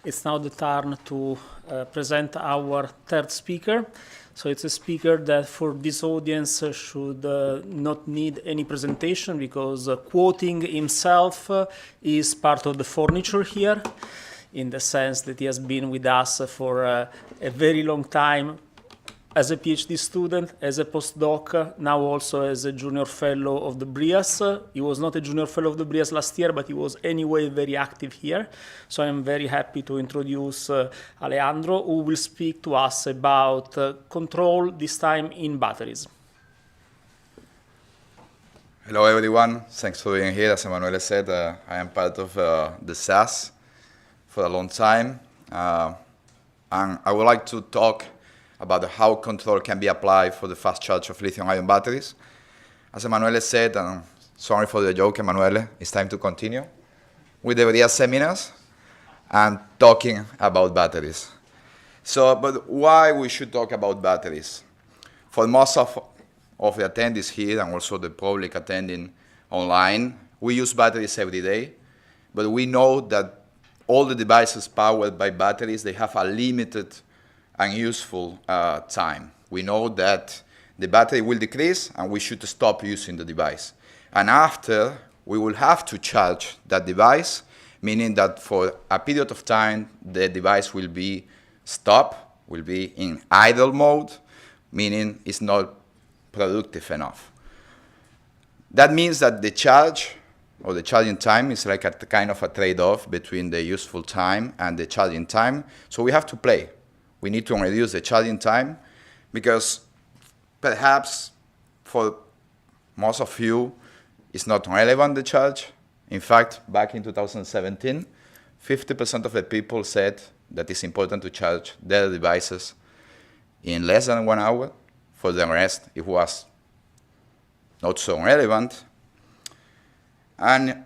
It's now the turn to present our third speaker. So it's a speaker that for this audience should not need any presentation because quoting himself is part of the furniture here, in the sense that he has been with us for a very long time as a PhD student, as a postdoc, now also as a junior fellow of the BrIAS. He was not a junior fellow of the BrIAS last year, but he was anyway very active here. So I'm very happy to introduce Alejandro, who will speak to us about control, this time in batteries. Hello everyone, thanks for being here. As Emanuele said, I am part of the SAS for a long time. And I would like to talk about how control can be applied for the fast charge of lithium-ion batteries. As Emanuele said, and sorry for the joke, Emanuele, it's time to continue with the BrIAS seminars and talking about batteries. But why we should talk about batteries? For most of the attendees here and also the public attending online, we use batteries every day, but we know that all the devices powered by batteries, they have a limited and useful time. We know that the battery will decrease and we should stop using the device. And after, we will have to charge that device, meaning that for a period of time, the device will be stopped, will be in idle mode, meaning it's not productive enough. That means that the charge or the charging time is like a kind of a trade-off between the useful time and the charging time. So we have to play. We need to reduce the charging time because perhaps for most of you, it's not relevant, the charge. In fact, back in 2017, 50% of the people said that it's important to charge their devices in less than 1 hour. For the rest, it was not so relevant. And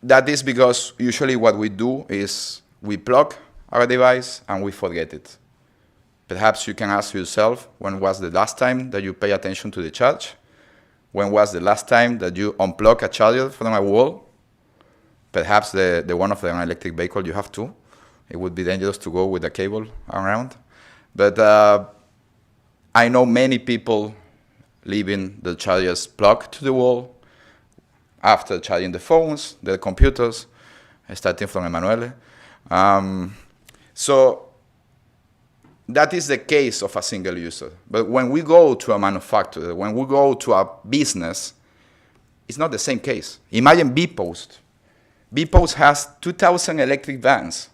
that is because usually what we do is we plug our device and we forget it. Perhaps you can ask yourself, when was the last time that you pay attention to the charge? When was the last time that you unplug a charger from a wall? Perhaps the one of an electric vehicle you have to. It would be dangerous to go with a cable around. But I know many people leaving the chargers plugged to the wall after charging the phones, the computers, starting from Emanuele. So that is the case of a single user. But when we go to a manufacturer, when we go to a business, it's not the same case. Imagine bpost. bpost has 2,000 electric vans.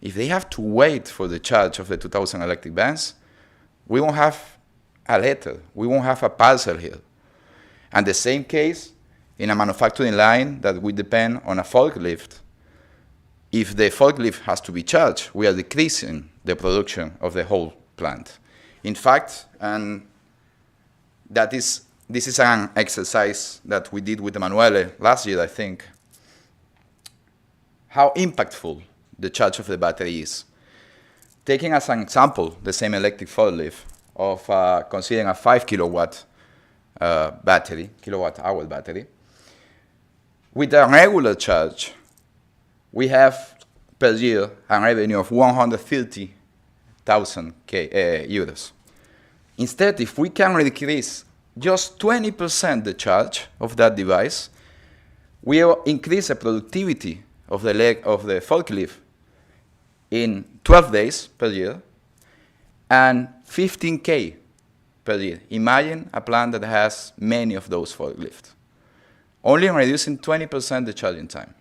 If they have to wait for the charge of the 2,000 electric vans, we won't have a letter. We won't have a parcel here. And the same case in a manufacturing line that we depend on a forklift. If the forklift has to be charged, we are decreasing the production of the whole plant. In fact, and this is an exercise that we did with Emanuele last year, I think, how impactful the charge of the battery is. Taking as an example the same electric forklift of considering a 5 kilowatt battery, kilowatt-hour battery, with a regular charge, we have per year a revenue of 130,000 euros. Instead, if we can decrease just 20% the charge of that device, we will increase the productivity of the forklift in 12 days per year and 15K per year. Imagine a plant that has many of those forklifts. Only reducing 20% the charging time.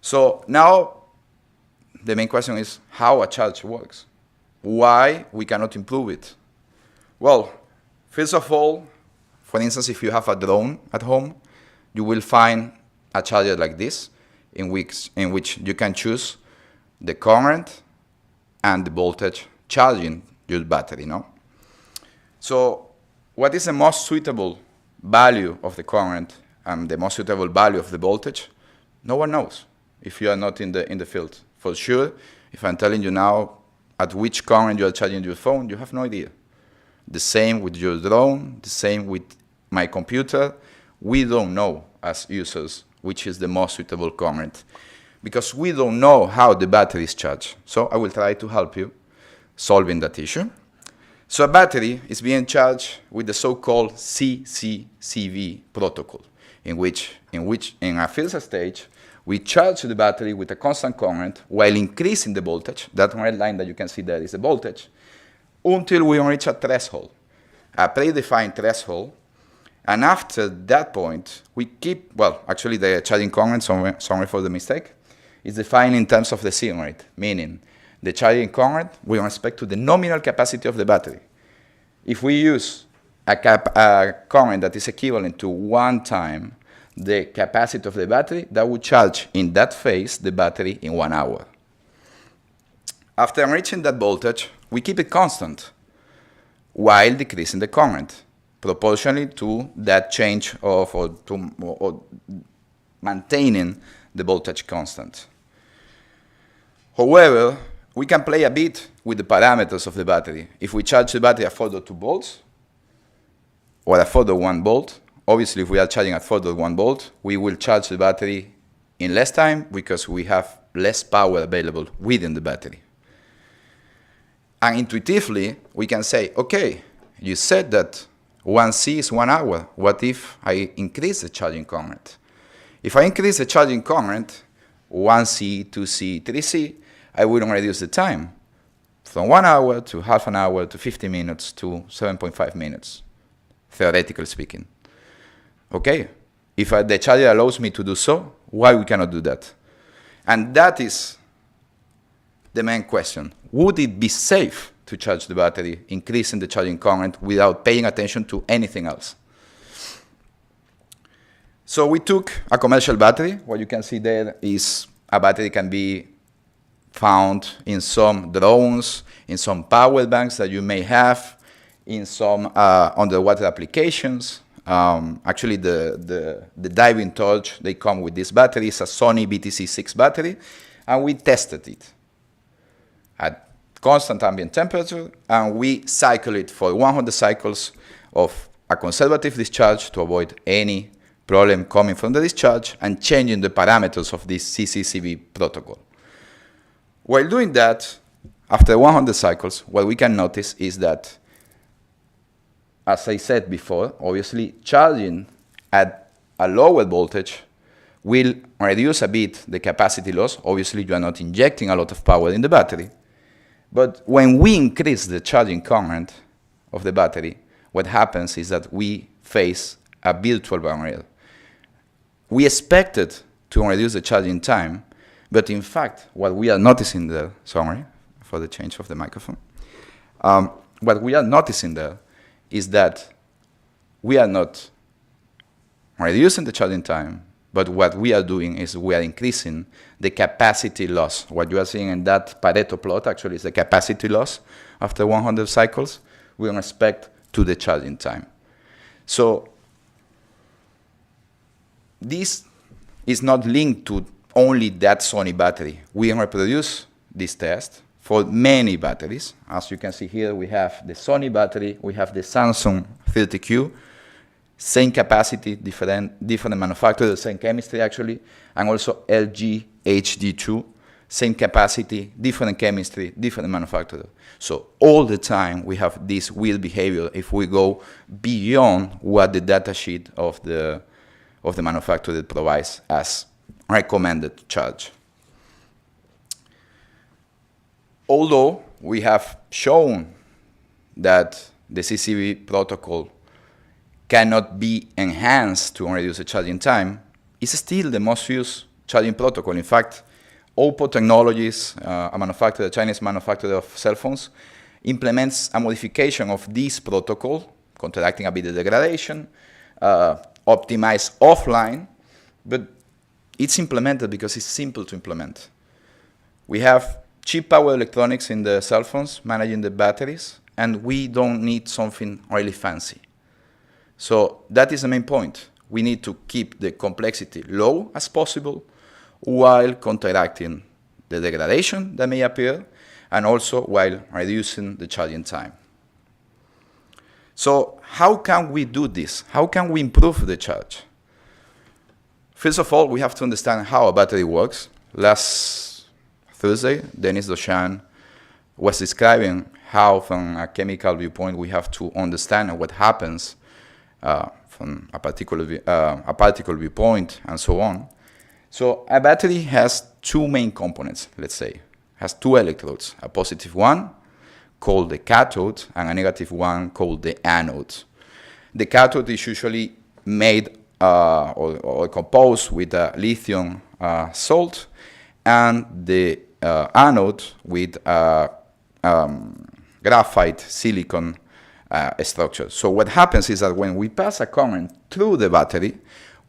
So now the main question is how a charge works. Why we cannot improve it? Well, first of all, for instance, if you have a drone at home, you will find a charger like this in which you can choose the current and the voltage charging your battery. No? So what is the most suitable value of the current and the most suitable value of the voltage? No one knows if you are not in the field. For sure, if I'm telling you now at which current you are charging your phone, you have no idea. The same with your drone, the same with my computer. We don't know as users which is the most suitable current. because we don't know how the battery is charged. So I will try to help you solving that issue. So a battery is being charged with the so-called CCCV protocol, in which in a first stage, we charge the battery with a constant current while increasing the voltage. That red line that you can see there is the voltage, until we reach a threshold, a predefined threshold. And after that point, we keep, well, actually the charging current, sorry for the mistake, is defined in terms of the C rate, meaning the charging current with respect to the nominal capacity of the battery. If we use a current that is equivalent to 1 time the capacity of the battery, that would charge in that phase the battery in 1 hour. After reaching that voltage, we keep it constant while decreasing the current, proportionally to that change of, or maintaining the voltage constant. However, we can play a bit with the parameters of the battery. If we charge the battery at 4.2 volts or at 4.1 volt, obviously if we are charging at 4.1 volt, we will charge the battery in less time because we have less power available within the battery. And intuitively, we can say, okay, you said that 1C is 1 hour. What if I increase the charging current? If I increase the charging current, 1C, 2C, 3C, I will reduce the time from 1 hour to half an hour to 50 minutes to 7.5 minutes, theoretically speaking. Okay, if the charger allows me to do so, why we cannot do that? And that is the main question. Would it be safe to charge the battery, increasing the charging current without paying attention to anything else? So we took a commercial battery. What you can see there is a battery can be found in some drones, in some power banks that you may have, in some underwater applications. Actually, the diving torch, they come with this battery. It's a Sony BTC6 battery, and we tested it at constant ambient temperature, and we cycle it for 100 cycles of a conservative discharge to avoid any problem coming from the discharge and changing the parameters of this CCCV protocol. While doing that, after 100 cycles, what we can notice is that, as I said before, obviously charging at a lower voltage will reduce a bit the capacity loss. Obviously, you are not injecting a lot of power in the battery. But when we increase the charging current of the battery, what happens is that we face a virtual barrier. We expected to reduce the charging time, but in fact, what we are noticing there, sorry for the change of the microphone, what we are noticing there is that we are not reducing the charging time, but what we are doing is we are increasing the capacity loss. What you are seeing in that Pareto plot actually is the capacity loss after 100 cycles with respect to the charging time. So this is not linked to only that Sony battery. We reproduce this test for many batteries. As you can see here, we have the Sony battery, we have the Samsung 30Q, same capacity, different manufacturer, same chemistry actually, and also LG HD2, same capacity, different chemistry, different manufacturer. So all the time we have this wheel behavior if we go beyond what the data sheet of the manufacturer provides as recommended charge. Although we have shown that the CCV protocol cannot be enhanced to reduce the charging time, it's still the most used charging protocol. In fact, Oppo Technologies, a Chinese manufacturer of cell phones, implements a modification of this protocol, counteracting a bit the degradation, optimized offline, but it's implemented because it's simple to implement. We have cheap power electronics in the cell phones managing the batteries, and we don't need something really fancy. So that is the main point. We need to keep the complexity low as possible while counteracting the degradation that may appear, and also while reducing the charging time. So how can we do this? How can we improve the charge? First of all, we have to understand how a battery works. last Thursday, Denis Doshan was describing how, from a chemical viewpoint, we have to understand what happens from a particle viewpoint and so on. So a battery has two main components, let's say. It has two electrodes, a positive one called the cathode and a negative one called the anode. The cathode is usually made or composed with lithium salt, and the anode with graphite silicon structure. So what happens is that when we pass a current through the battery,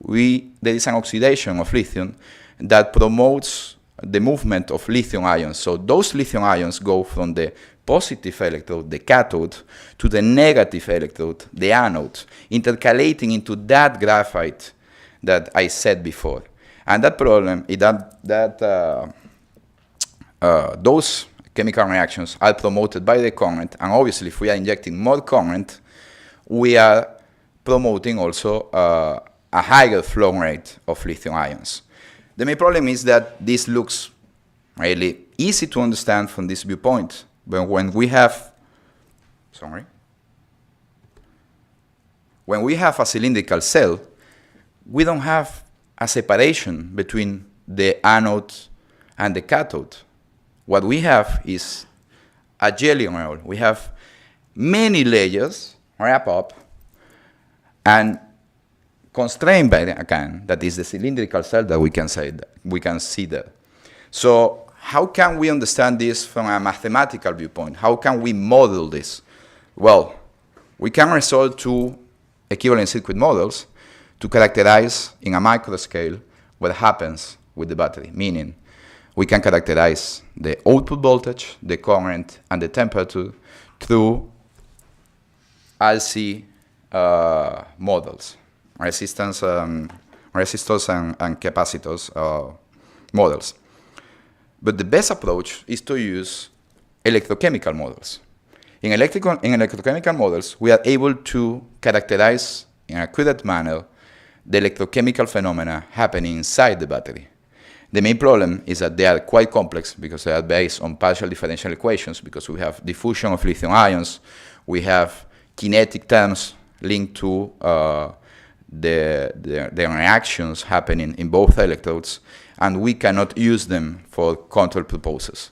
there is an oxidation of lithium that promotes the movement of lithium ions. So those lithium ions go from the positive electrode, the cathode, to the negative electrode, the anode, intercalating into that graphite that I said before. And that problem is that those chemical reactions are promoted by the current, and obviously if we are injecting more current, we are promoting also a higher flow rate of lithium ions. The main problem is that this looks really easy to understand from this viewpoint, but when we have a cylindrical cell, we don't have a separation between the anode and the cathode. What we have is a jelly roll. We have many layers wrap up and constrained by again, that is the cylindrical cell that we can see there. So how can we understand this from a mathematical viewpoint? How can we model this? Well, we can resort to equivalent circuit models to characterize in a microscale what happens with the battery, meaning we can characterize the output voltage, the current, and the temperature through RC models, resistors and capacitors models. But the best approach is to use electrochemical models. In electrochemical models, we are able to characterize in an accurate manner the electrochemical phenomena happening inside the battery. The main problem is that they are quite complex because they are based on partial differential equations, because we have diffusion of lithium ions, we have kinetic terms linked to the reactions happening in both electrodes, and we cannot use them for control purposes.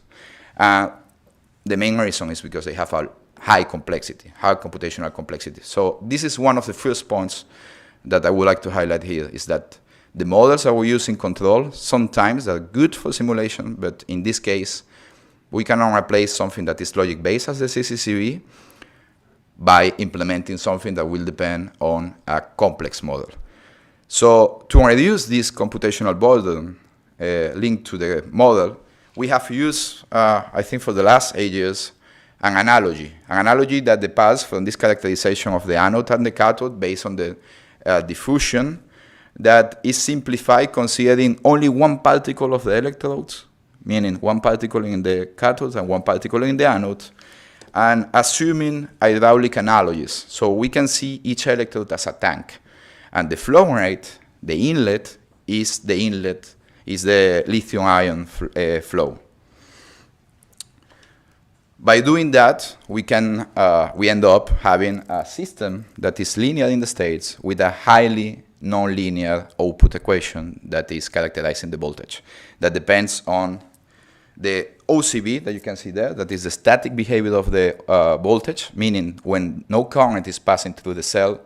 The main reason is because they have a high complexity, high computational complexity. So this is one of the first points that I would like to highlight here, is that the models that we use in control sometimes are good for simulation, but in this case, we cannot replace something that is logic-based as the CCCV by implementing something that will depend on a complex model. So to reduce this computational burden linked to the model, we have used, I think for the last 8 years, an analogy that departs from this characterization of the anode and the cathode based on the diffusion, that is simplified considering only one particle of the electrodes, meaning one particle in the cathode and one particle in the anode, and assuming hydraulic analogies. So we can see each electrode as a tank, and the flow rate, the inlet is the lithium-ion flow. By doing that, we end up having a system that is linear in the states with a highly nonlinear output equation that is characterizing the voltage. That depends on the OCB that you can see there, that is the static behavior of the voltage, meaning when no current is passing through the cell,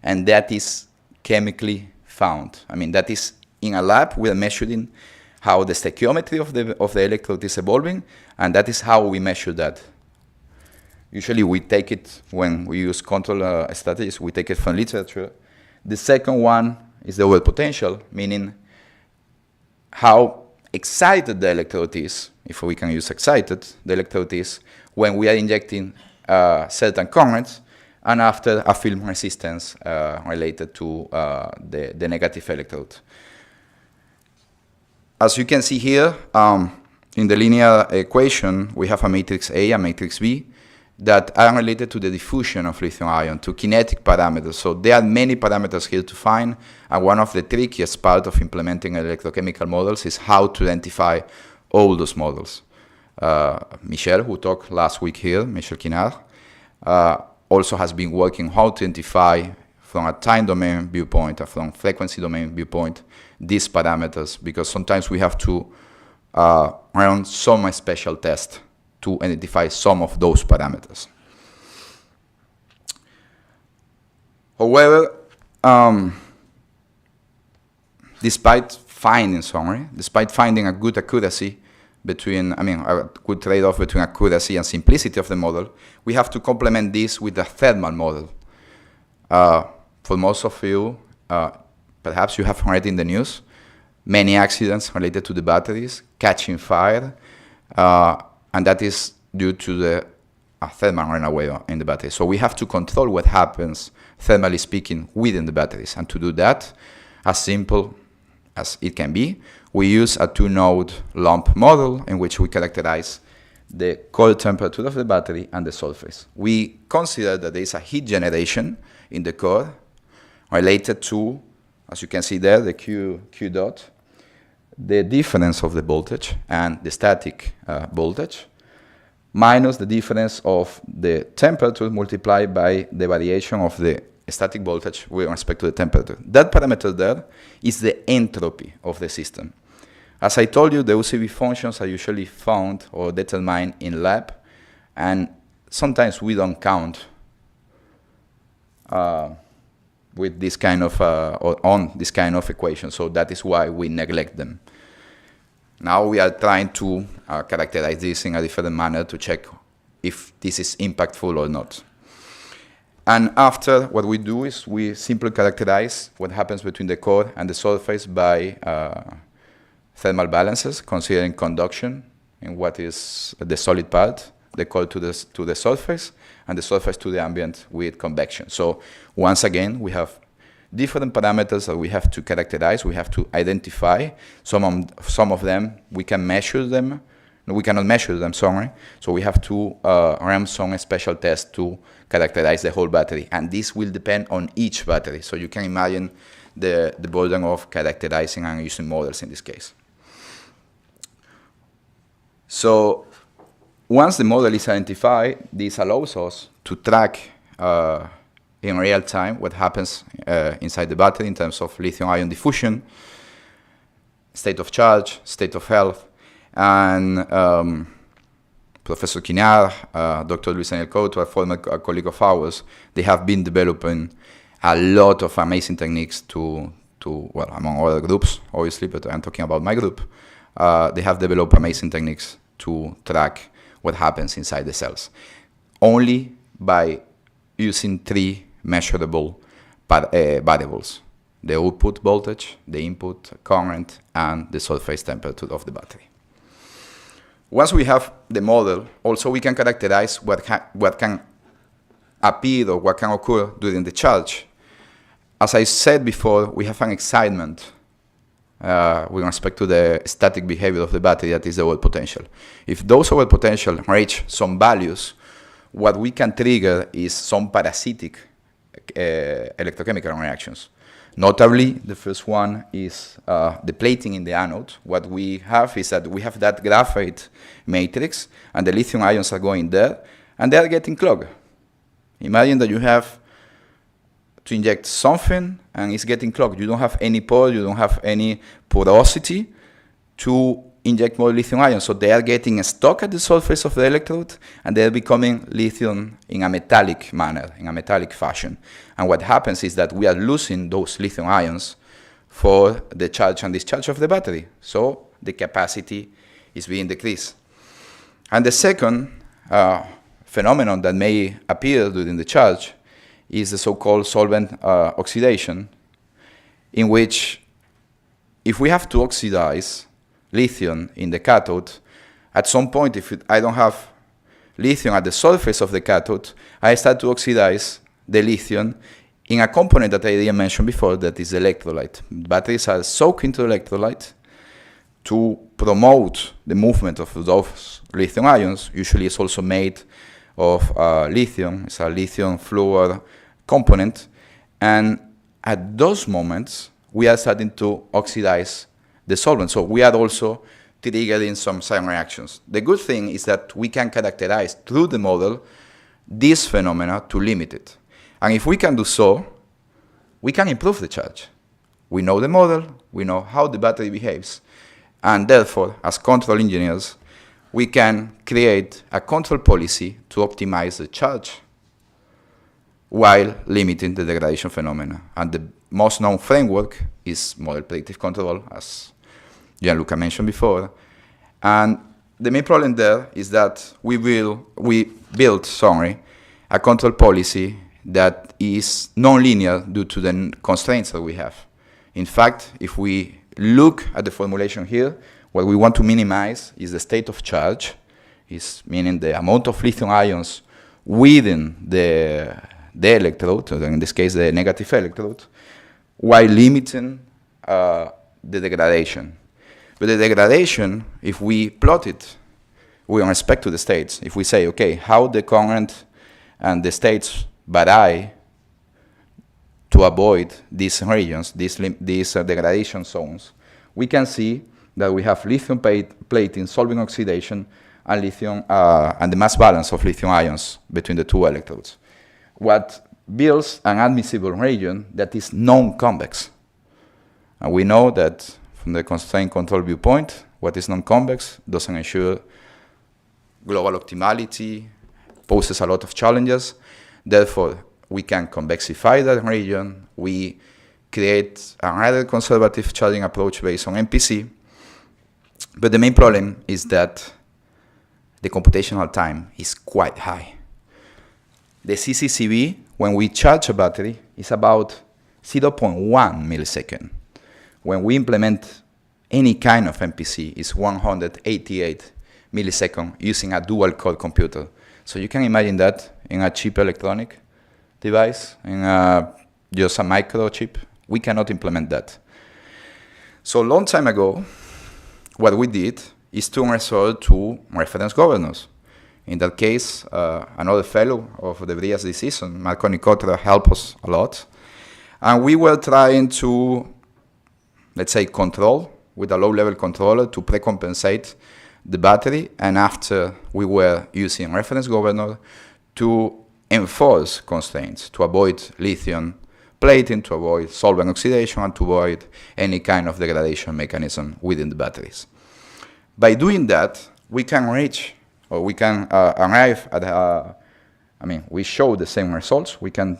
and that is chemically found. I mean, that is in a lab, we are measuring how the stoichiometry of the electrode is evolving, and that is how we measure that. Usually we take it, when we use control strategies, we take it from literature. The second one is the overall potential, meaning how excited the electrode is, if we can use excited, the electrode is when we are injecting certain currents, and after a film resistance related to the negative electrode. As you can see here, in the linear equation, we have a matrix A and matrix B. that are related to the diffusion of lithium ion, to kinetic parameters. So there are many parameters here to find, and one of the trickiest part of implementing electrochemical models is how to identify all those models. Michel, who talked last week here, Michel Kinard, also has been working how to identify from a time domain viewpoint or from frequency domain viewpoint these parameters, because sometimes we have to run some special test to identify some of those parameters. However, despite finding a good accuracy between, a good trade-off between accuracy and simplicity of the model, we have to complement this with a thermal model. For most of you, perhaps you have read in the news, many accidents related to the batteries catching fire, and that is due to the thermal runaway in the battery. So we have to control what happens, thermally speaking, within the batteries. And to do that, as simple as it can be, we use a two-node lump model in which we characterize the core temperature of the battery and the surface. We consider that there is a heat generation in the core related to, as you can see there, the Q dot, the difference of the voltage and the static voltage, minus the difference of the temperature multiplied by the variation of the static voltage with respect to the temperature. That parameter there is the entropy of the system. As I told you, the UCB functions are usually found or determined in lab, and sometimes we don't count with this kind of or on this kind of equation, so that is why we neglect them. Now we are trying to characterize this in a different manner to check if this is impactful or not. And after, what we do is we simply characterize what happens between the core and the surface by thermal balances, considering conduction in what is the solid part, the core to the surface, and the surface to the ambient with convection. So once again, we have different parameters that we have to characterize, we have to identify. Some of them, we can measure them. No, we cannot measure them, sorry. So we have to run some special tests to characterize the whole battery. And this will depend on each battery. So you can imagine the burden of characterizing and using models in this case. So once the model is identified, this allows us to track in real time what happens inside the battery in terms of lithium-ion diffusion, state of charge, state of health, and Professor Kinard, Dr. Luis Daniel Couto, a former colleague of ours, they have been developing a lot of amazing techniques to well, among other groups, obviously, but I'm talking about my group. They have developed amazing techniques to track what happens inside the cells, only by using three measurable variables: the output voltage, the input current, and the surface temperature of the battery. Once we have the model, also we can characterize what can appear or what can occur during the charge. As I said before, we have an excitement with respect to the static behavior of the battery, that is the overall potential. If those overall potential reach some values, what we can trigger is some parasitic electrochemical reactions. Notably, the first one is the plating in the anode. What we have is that we have that graphite matrix, and the lithium ions are going there, and they are getting clogged. Imagine that you have to inject something, and it's getting clogged. You don't have any pore, you don't have any porosity to inject more lithium ions. So they are getting stuck at the surface of the electrode, and they are becoming lithium in a metallic manner, in a metallic fashion. And what happens is that we are losing those lithium ions for the charge and discharge of the battery. So the capacity is being decreased. And the second phenomenon that may appear during the charge is the so-called solvent oxidation, in which if we have to oxidize lithium in the cathode, at some point, if I don't have lithium at the surface of the cathode, I start to oxidize the lithium in a component that I didn't mention before, that is electrolyte. Batteries are soaked into electrolyte to promote the movement of those lithium ions. Usually it's also made of lithium. It's a lithium fluoride component. And at those moments, we are starting to oxidize the solvent. So we are also triggering some sign reactions. The good thing is that we can characterize through the model this phenomena to limit it. And if we can do so, we can improve the charge. We know the model, we know how the battery behaves, and therefore, as control engineers, we can create a control policy to optimize the charge while limiting the degradation phenomena. And the most known framework is model predictive control, as Gianluca mentioned before. And the main problem there is that we built a control policy that is non-linear due to the constraints that we have. In fact, if we look at the formulation here, what we want to minimize is the state of charge, meaning the amount of lithium ions within the electrode, or in this case the negative electrode, while limiting the degradation. But the degradation, if we plot it with respect to the states, if we say, okay, how the current and the states vary to avoid these regions, these degradation zones, we can see that we have lithium plating solving oxidation and lithium and the mass balance of lithium ions between the two electrodes. What builds an admissible region that is non-convex. And we know that from the constraint control viewpoint, what is non-convex doesn't ensure global optimality, poses a lot of challenges. Therefore, we can convexify that region. We create another conservative charging approach based on MPC. But the main problem is that the computational time is quite high. The CCCV, when we charge a battery, is about 0.1 millisecond. When we implement any kind of MPC, it's 188 milliseconds using a dual-core computer. So you can imagine that in a cheap electronic device, in just a microchip, we cannot implement that. So a long time ago, what we did is to resort to reference governors. In that case, another fellow of the BrIAS this season, Marco Nicotra, helped us a lot. And we were trying to, let's say, control with a low-level controller to pre-compensate the battery. And after, we were using reference governor to enforce constraints, to avoid lithium plating, to avoid solvent oxidation, and to avoid any kind of degradation mechanism within the batteries. By doing that, we can reach, or we can arrive at, we show the same results. We can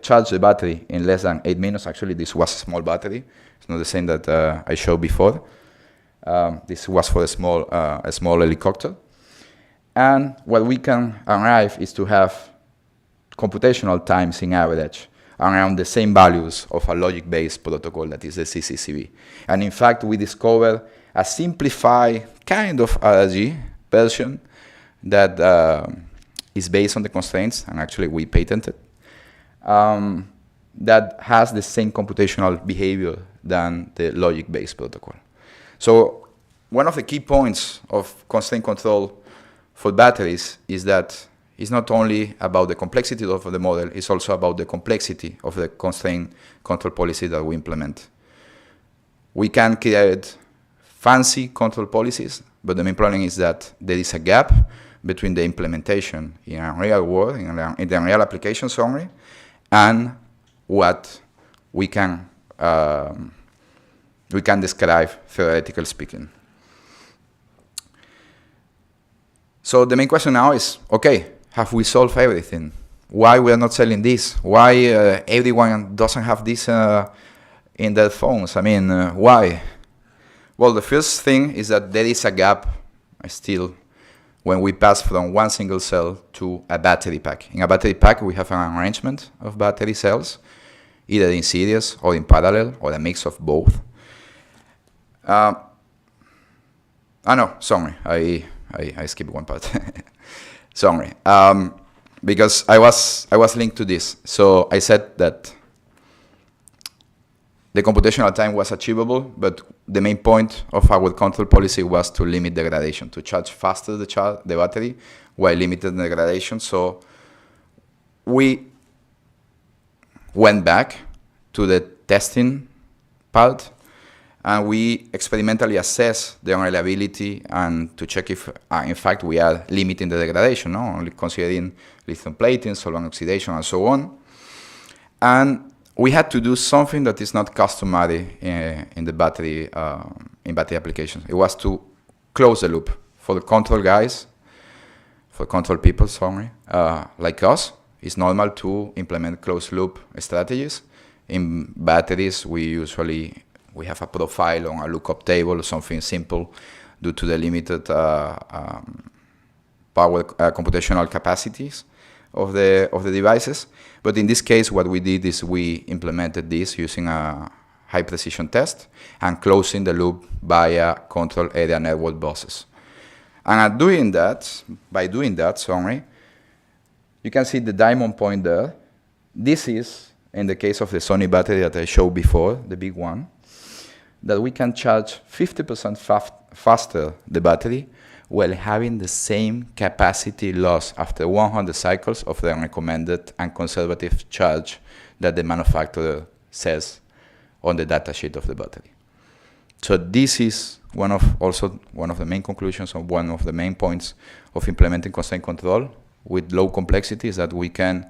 charge the battery in less than 8 minutes. Actually, this was a small battery. It's not the same that I showed before. This was for a small helicopter. And what we can arrive is to have computational times in average around the same values of a logic-based protocol that is the CCCV. And in fact, we discovered a simplified kind of RG version that is based on the constraints, and actually we patented, that has the same computational behavior than the logic-based protocol. So one of the key points of constraint control for batteries is that it's not only about the complexity of the model, it's also about the complexity of the constraint control policy that we implement. We can create fancy control policies, but the main problem is that there is a gap between the implementation in a real world, in the real application summary, and what we can describe theoretically speaking. So the main question now is, okay, have we solved everything? Why we are not selling this? Why everyone doesn't have this in their phones? Why? Well, the first thing is that there is a gap still when we pass from one single cell to a battery pack. In a battery pack, we have an arrangement of battery cells, either in series or in parallel, or a mix of both. I skipped one part. Sorry, because I was linked to this. So I said that the computational time was achievable, but the main point of our control policy was to limit degradation, to charge faster the battery while limited degradation. So we went back to the testing part, and we experimentally assess the reliability and to check if, in fact, we are limiting the degradation, no? Only considering lithium plating, solvent oxidation, and so on. And we had to do something that is not customary in the battery applications. It was to close the loop for the control guys, for control people, sorry, like us. It's normal to implement closed loop strategies. In batteries, we have a profile on a lookup table, something simple, due to the limited power computational capacities of the devices. But in this case, what we did is we implemented this using a high precision test and closing the loop via control area network buses. And by doing that, sorry, you can see the diamond point there. This is, in the case of the Sony battery that I showed before, the big one, that we can charge 50% faster the battery while having the same capacity loss after 100 cycles of the recommended and conservative charge that the manufacturer says on the datasheet of the battery. So this is one of the main conclusions, or one of the main points of implementing constraint control with low complexity, is that we can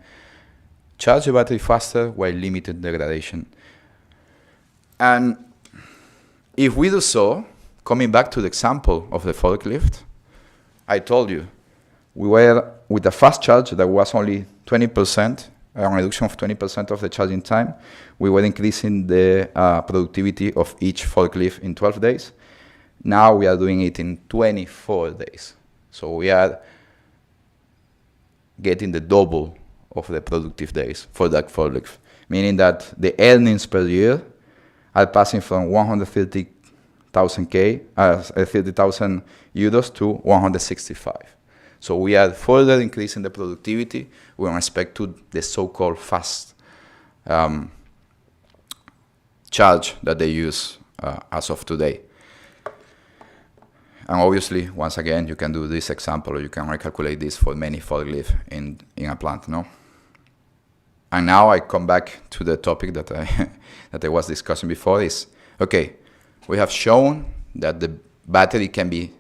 charge the battery faster while limiting degradation. And if we do so, coming back to the example of the forklift, I told you, we were with a fast charge that was only 20%, a reduction of 20% of the charging time. We were increasing the productivity of each forklift in 12 days. Now we are doing it in 24 days. So we are getting the double of the productive days for that forklift, meaning that the earnings per year are passing from 130,000 euros to 165. So we are further increasing the productivity with respect to the so-called fast charge that they use as of today. And obviously, once again, you can do this example, or you can recalculate this for many forklifts in a plant, no? And now I come back to the topic that I was discussing before is, okay, we have shown that the battery can be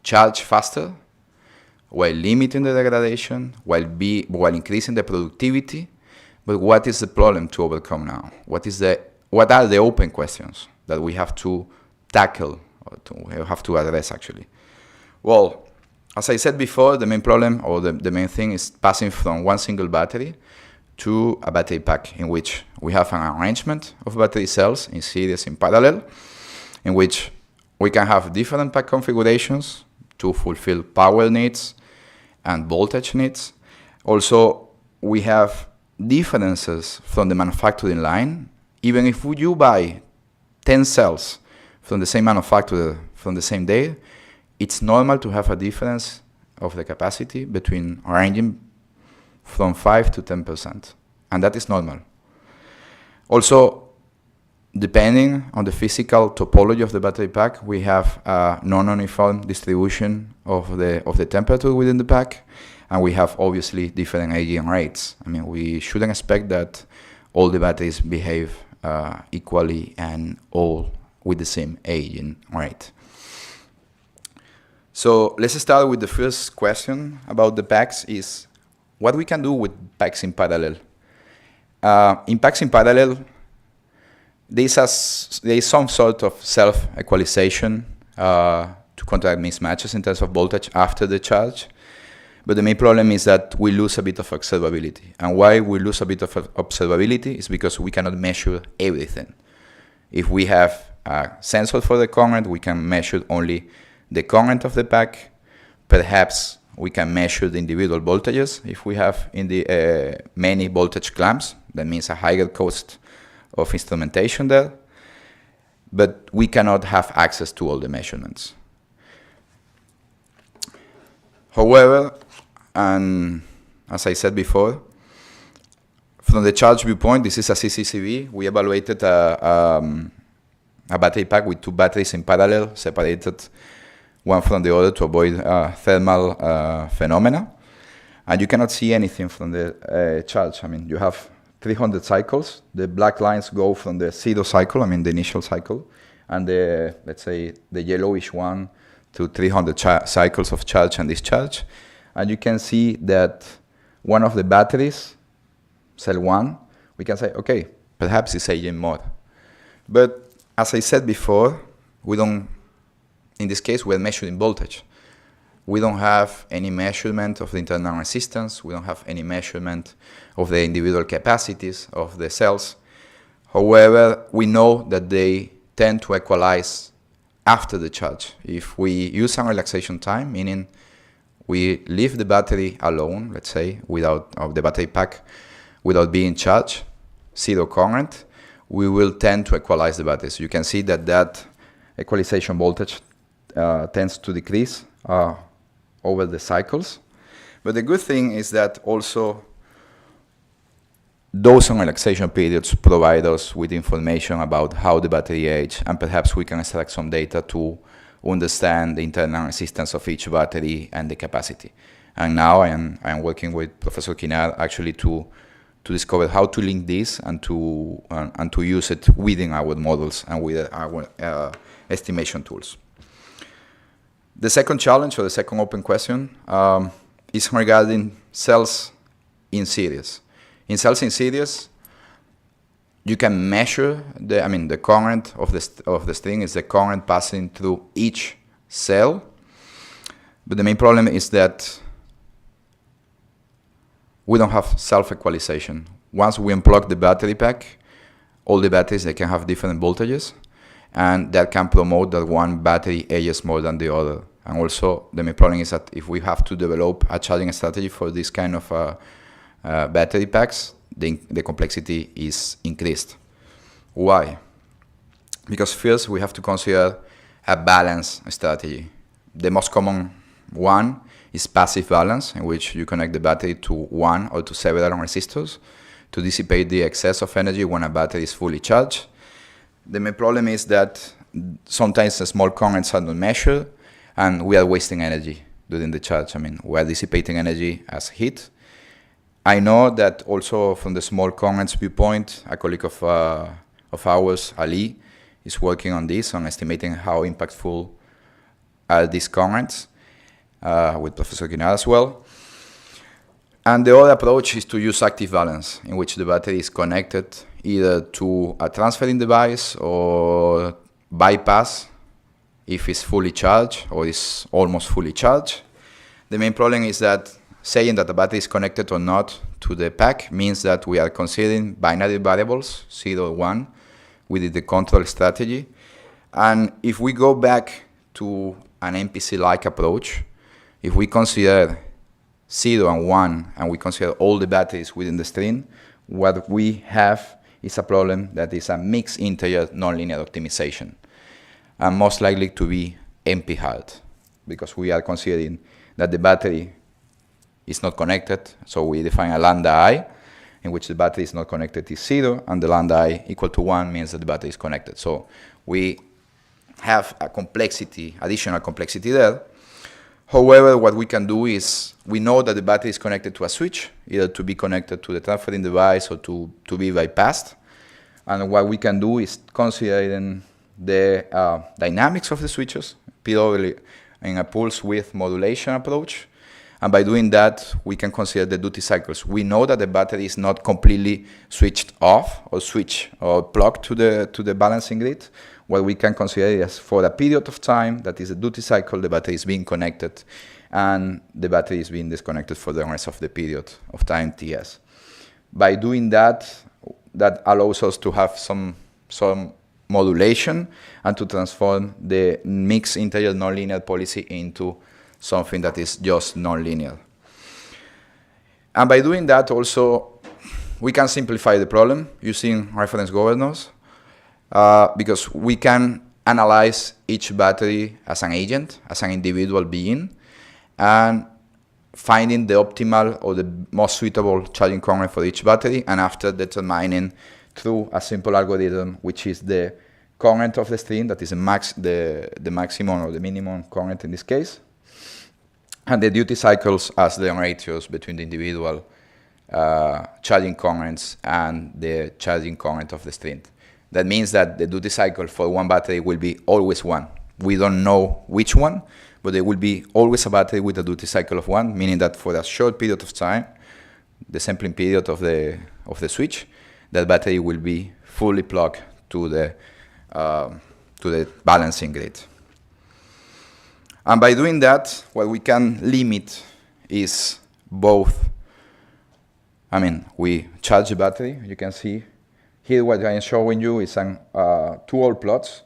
charged faster while limiting the degradation, while increasing the productivity. But what is the problem to overcome now? What are the open questions that we have to tackle, or we have to address actually? Well, as I said before, the main problem, or the main thing, is passing from one single battery to a battery pack, in which we have an arrangement of battery cells in series in parallel, in which we can have different pack configurations to fulfill power needs and voltage needs. Also, we have differences from the manufacturing line. Even if you buy 10 cells from the same manufacturer from the same day, it's normal to have a difference of the capacity between ranging from 5 to 10%, and that is normal. Also, depending on the physical topology of the battery pack, we have a non-uniform distribution of the temperature within the pack, and we have obviously different aging rates. I mean, we shouldn't expect that all the batteries behave equally and all with the same aging rate. So let's start with the first question about the packs, is what we can do with packs in parallel. In packs in parallel, there is some sort of self-equalization to counteract mismatches in terms of voltage after the charge. But the main problem is that we lose a bit of observability. And why we lose a bit of observability is because we cannot measure everything. If we have a sensor for the current, we can measure only the current of the pack. Perhaps we can measure the individual voltages. If we have in the many voltage clamps, that means a higher cost of instrumentation there. But we cannot have access to all the measurements. However, and as I said before, from the charge viewpoint, this is a CCCV. We evaluated a battery pack with two batteries in parallel, separated one from the other to avoid thermal phenomena. And you cannot see anything from the charge. I mean, you have 300 cycles. The black lines go from the 0 cycle, I mean the initial cycle, and the, let's say, the yellowish one to 300 cycles of charge and discharge. And you can see that one of the batteries, cell 1, we can say, okay, perhaps it's aging more. But as I said before, we don't, in this case, we're measuring voltage. We don't have any measurement of the internal resistance. We don't have any measurement of the individual capacities of the cells. However, we know that they tend to equalize after the charge. If we use some relaxation time, meaning we leave the battery alone, let's say, without the battery pack, without being charged, 0 current, we will tend to equalize the batteries. You can see that that equalization voltage tends to decrease over the cycles. But the good thing is that also those relaxation periods provide us with information about how the battery age, and perhaps we can extract some data to understand the internal resistance of each battery and the capacity. And now I am working with Professor Kinar actually to discover how to link this and to use it within our models and with our estimation tools. The second challenge, or the second open question, is regarding cells in series. In cells in series, you can measure the current of the string is the current passing through each cell. But the main problem is that we don't have self-equalization. Once we unplug the battery pack, all the batteries, they can have different voltages, and that can promote that one battery ages more than the other. And also, the main problem is that if we have to develop a charging strategy for this kind of battery packs, the complexity is increased. Why? Because first, we have to consider a balance strategy. The most common one is passive balance, in which you connect the battery to one or to several resistors to dissipate the excess of energy when a battery is fully charged. The main problem is that sometimes the small currents are not measured, and we are wasting energy during the charge. I mean, we are dissipating energy as heat. I know that also from the small currents viewpoint, a colleague of ours, Ali, is working on this, on estimating how impactful are these currents, with Professor Kinar as well. And the other approach is to use active balance, in which the battery is connected either to a transferring device or bypass if it's fully charged or is almost fully charged. The main problem is that saying that the battery is connected or not to the pack means that we are considering binary variables, 0 or 1, with the control strategy. And if we go back to an MPC-like approach, if we consider 0 and 1, and we consider all the batteries within the string, what we have is a problem that is a mixed integer nonlinear optimization, and most likely to be NP-hard, because we are considering that the battery is not connected. So we define a lambda I, in which the battery is not connected is 0, and the lambda I equal to 1 means that the battery is connected. So we have a complexity, additional complexity there. However, what we can do is, we know that the battery is connected to a switch, either to be connected to the transferring device or to be bypassed. And what we can do is considering the dynamics of the switches, purely in a pulse width modulation approach. And by doing that, we can consider the duty cycles. We know that the battery is not completely switched off or plugged to the balancing grid. What we can consider is for a period of time, that is a duty cycle, the battery is being connected, and the battery is being disconnected for the rest of the period of time TS. By doing that, that allows us to have some modulation and to transform the mixed integer nonlinear policy into something that is just nonlinear. And by doing that also, we can simplify the problem using reference governors, because we can analyze each battery as an agent, as an individual being, and finding the optimal or the most suitable charging current for each battery, and after determining through a simple algorithm, which is the current of the string, that is the maximum or the minimum current in this case, and the duty cycles as the ratios between the individual charging currents and the charging current of the string. That means that the duty cycle for one battery will be always 1. We don't know which one, but there will be always a battery with a duty cycle of 1, meaning that for a short period of time, the sampling period of the switch, that battery will be fully plugged to the balancing grid. And by doing that, what we can limit is both. I mean, we charge the battery. You can see here what I am showing you is two old plots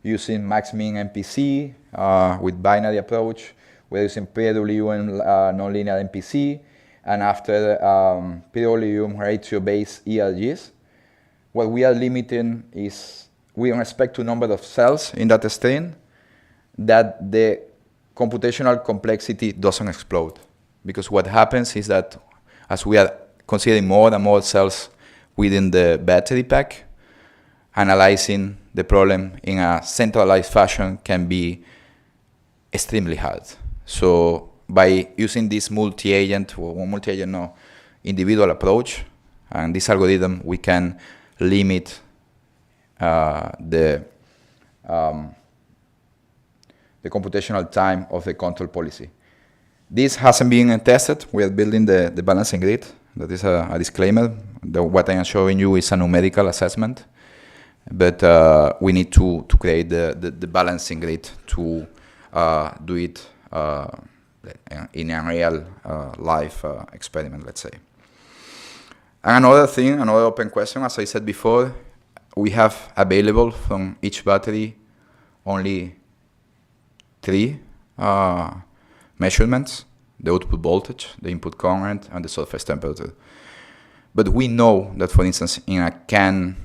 using max-min MPC with binary approach. We're using PWM nonlinear MPC, and after PWM ratio-based ERGs. What we are limiting is, with respect to number of cells in that string, that the computational complexity doesn't explode. Because what happens is that as we are considering more and more cells within the battery pack, analyzing the problem in a centralized fashion can be extremely hard. So by using this multi-agent, individual approach, and this algorithm, we can limit the computational time of the control policy. This hasn't been tested. We are building the balancing grid. That is a disclaimer. What I am showing you is a numerical assessment, but we need to create the balancing grid to do it in a real life experiment, let's say. And another open question, as I said before, we have available from each battery only 3 measurements: the output voltage, the input current, and the surface temperature. But we know that, for instance, in a can,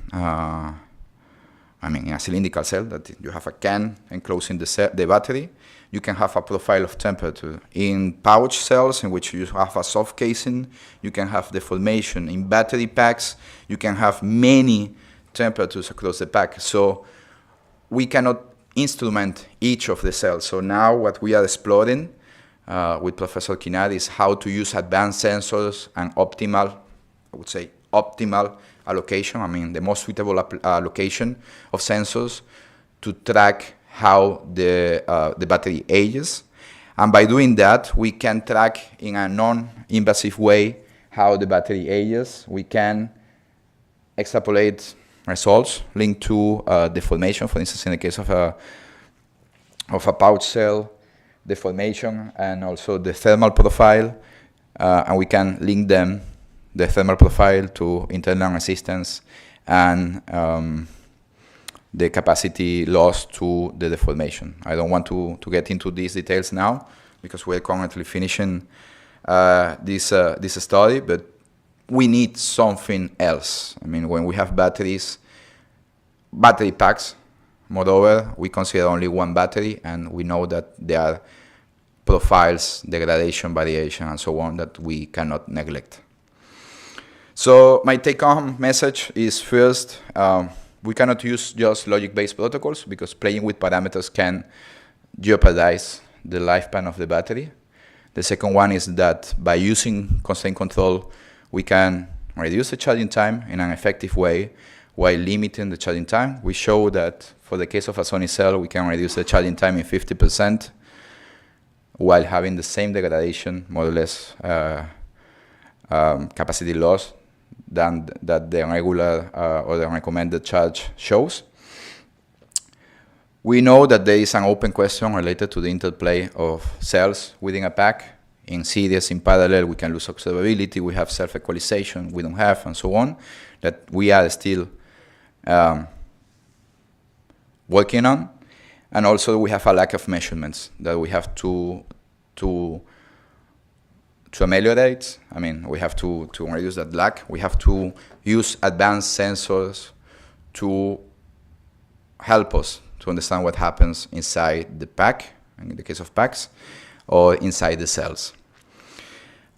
in a cylindrical cell, that you have a can enclosing the battery, you can have a profile of temperature. In pouch cells, in which you have a soft casing, you can have deformation. In battery packs, you can have many temperatures across the pack. So we cannot instrument each of the cells. So now what we are exploring with Professor Kinard is how to use advanced sensors and optimal allocation, the most suitable allocation of sensors to track how the battery ages. And by doing that, we can track in a non-invasive way how the battery ages. We can extrapolate results linked to deformation, for instance, in the case of a pouch cell, deformation, and also the thermal profile, and we can link them, the thermal profile, to internal resistance and the capacity loss to the deformation. I don't want to get into these details now because we're currently finishing this study, but we need something else. When we have battery packs, moreover, we consider only one battery, and we know that there are profiles, degradation, variation, and so on that we cannot neglect. So my take-home message is, first, we cannot use just logic-based protocols because playing with parameters can jeopardize the lifespan of the battery. The second one is that by using constraint control, we can reduce the charging time in an effective way while limiting the charging time. We show that for the case of a Sony cell, we can reduce the charging time in 50% while having the same degradation, more or less, capacity loss than that the regular or the recommended charge shows. We know that there is an open question related to the interplay of cells within a pack. In series, in parallel, we can lose observability, we have self-equalization, we don't have, and so on, that we are still working on. And also we have a lack of measurements that we have to ameliorate. We have to reduce that lack. We have to use advanced sensors to help us to understand what happens inside the pack, in the case of packs, or inside the cells.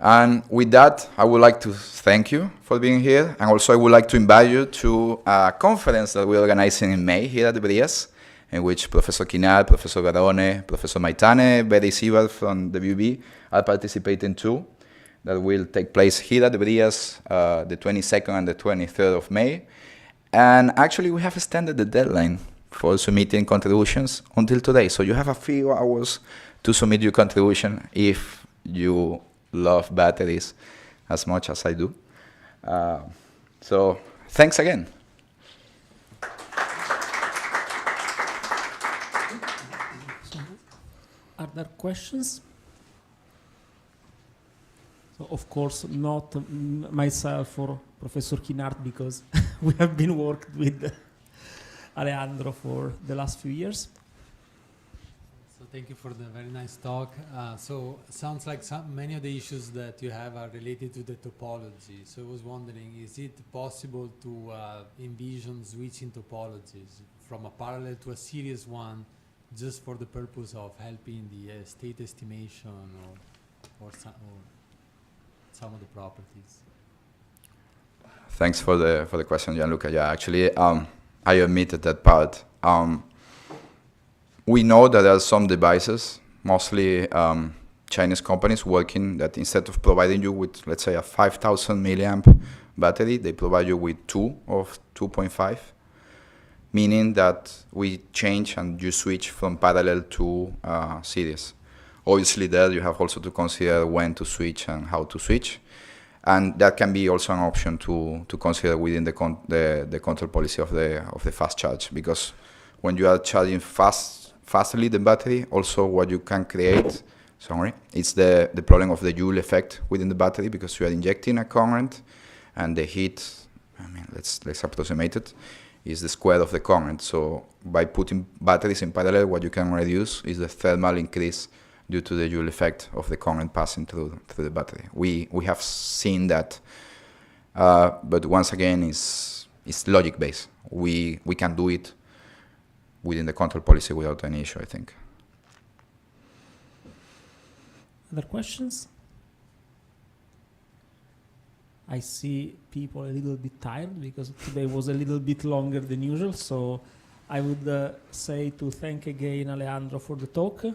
And with that, I would like to thank you for being here. And also I would like to invite you to a conference that we're organizing in May here at the BrIAS, in which Professor Kinal, Professor Garone, Professor Maitane, Betty Sieber from the WB are participating too. That will take place here at the BrIAS the 22nd and the 23rd of May. And actually we have extended the deadline for submitting contributions until today. So you have a few hours to submit your contribution if you love batteries as much as I do. So thanks again. Are there questions? So of course not myself or Professor Kinart, because we have been worked with Alejandro for the last few years. So thank you for the very nice talk. So it sounds like many of the issues that you have are related to the topology. So I was wondering, is it possible to envision switching topologies from a parallel to a series one just for the purpose of helping the state estimation or some of the properties? Thanks for the question, Gianluca. Yeah, actually, I omitted that part. We know that there are some devices, mostly Chinese companies, working that instead of providing you with, let's say, a 5,000 milliamp battery, they provide you with 2 of 2.5, meaning that we change and you switch from parallel to series. Obviously, there you have also to consider when to switch and how to switch. And that can be also an option to consider within the control policy of the fast charge, because when you are charging fastly the battery, also what you can create, it's the problem of the Joule effect within the battery, because you are injecting a current, and the heat, let's approximate it, is the square of the current. So by putting batteries in parallel, what you can reduce is the thermal increase due to the Joule effect of the current passing through the battery. We have seen that, but once again, it's logic based. We can do it within the control policy without any issue, I think. Other questions? I see people a little bit tired because today was a little bit longer than usual. So I would say to thank again Alejandro for the talk.